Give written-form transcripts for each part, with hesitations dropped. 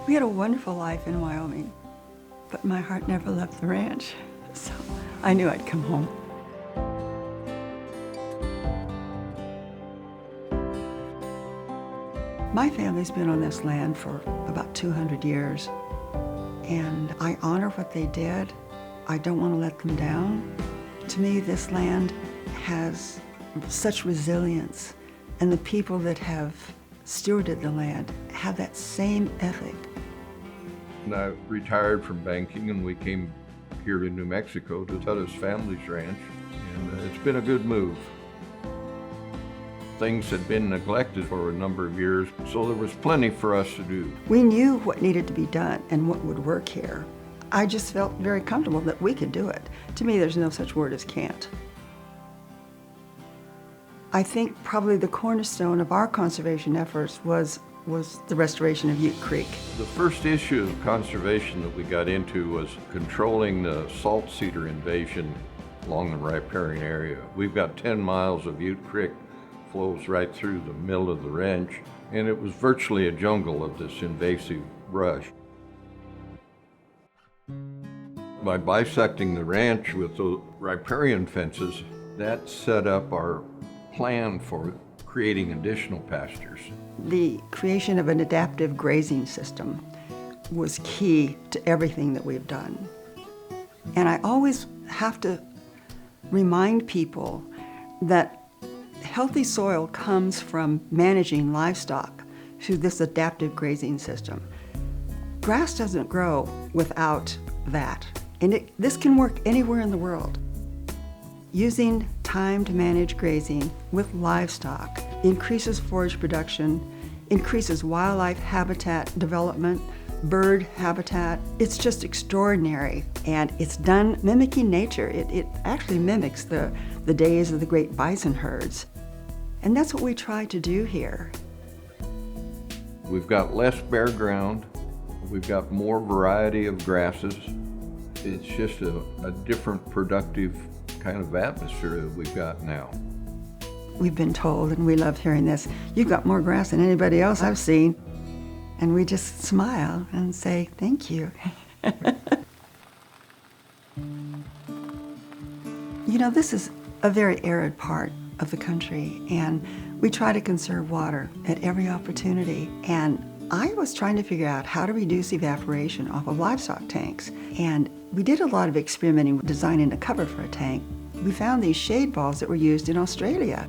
We had a wonderful life in Wyoming, but my heart never left the ranch, so I knew I'd come home. My family's been on this land for about 200 years, and I honor what they did. I don't want to let them down. To me, this land has such resilience, and the people that have stewarded the land have that same ethic. And I retired from banking and we came here to New Mexico to Tuda's family's ranch, and it's been a good move. Things had been neglected for a number of years, so there was plenty for us to do. We knew what needed to be done and what would work here. I just felt very comfortable that we could do it. To me, there's no such word as can't. I think probably the cornerstone of our conservation efforts was the restoration of Ute Creek. The first issue of conservation that we got into was controlling the salt cedar invasion along the riparian area. We've got 10 miles of Ute Creek, flows right through the middle of the ranch, and it was virtually a jungle of this invasive brush. By bisecting the ranch with the riparian fences, that set up our plan for creating additional pastures. The creation of an adaptive grazing system was key to everything that we've done. And I always have to remind people that healthy soil comes from managing livestock through this adaptive grazing system. Grass doesn't grow without that. And this can work anywhere in the world. Using time to manage grazing with livestock increases forage production, increases wildlife habitat development, bird habitat. It's just extraordinary, and it's done mimicking nature. It actually mimics the days of the great bison herds. And that's what we try to do here. We've got less bare ground. We've got more variety of grasses. It's just a different productive kind of atmosphere that we've got now. We've been told, and we love hearing this, you've got more grass than anybody else I've seen. And we just smile and say, thank you. You know, this is a very arid part of the country, and we try to conserve water at every opportunity. And I was trying to figure out how to reduce evaporation off of livestock tanks. And we did a lot of experimenting with designing a cover for a tank. We found these shade balls that were used in Australia.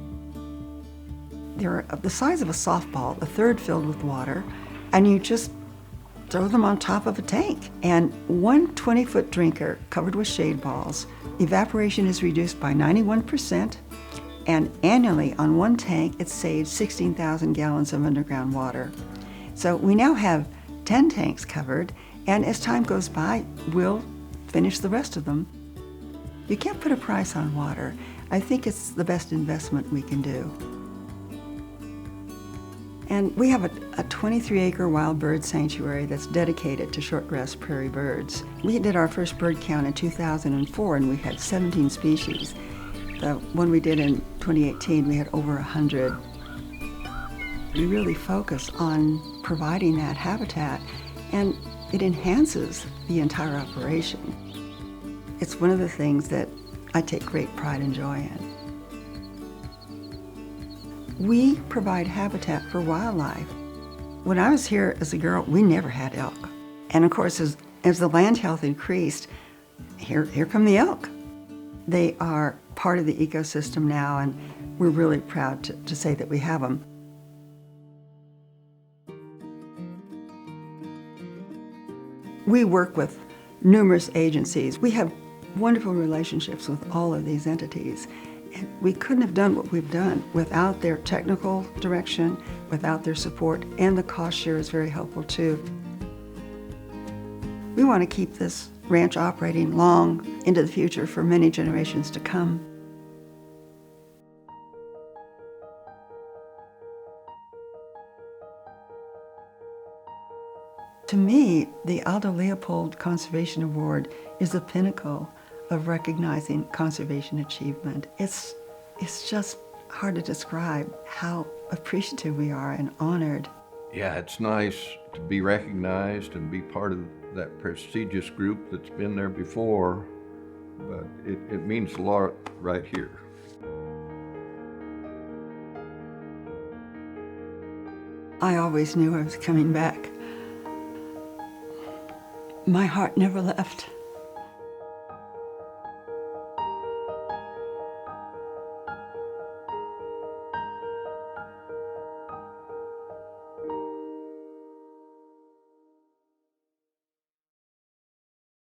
They're the size of a softball, a third filled with water, and you just throw them on top of a tank. And one 20-foot drinker covered with shade balls, evaporation is reduced by 91%, and annually on one tank it saves 16,000 gallons of underground water. So we now have 10 tanks covered, and as time goes by, we'll finish the rest of them. You can't put a price on water. I think it's the best investment we can do. And we have a 23-acre wild bird sanctuary that's dedicated to shortgrass prairie birds. We did our first bird count in 2004, and we had 17 species. The one we did in 2018, we had over 100. We really focus on providing that habitat, and it enhances the entire operation. It's one of the things that I take great pride and joy in. We provide habitat for wildlife. When I was here as a girl, we never had elk. And of course, as the land health increased, here come the elk. They are part of the ecosystem now, and we're really proud to say that we have them. We work with numerous agencies. We have wonderful relationships with all of these entities. And we couldn't have done what we've done without their technical direction, without their support, and the cost share is very helpful too. We want to keep this ranch operating long into the future for many generations to come. To me, the Aldo Leopold Conservation Award is the pinnacle of recognizing conservation achievement. It's just hard to describe how appreciative we are and honored. Yeah, it's nice to be recognized and be part of that prestigious group that's been there before, but it means a lot right here. I always knew I was coming back. My heart never left.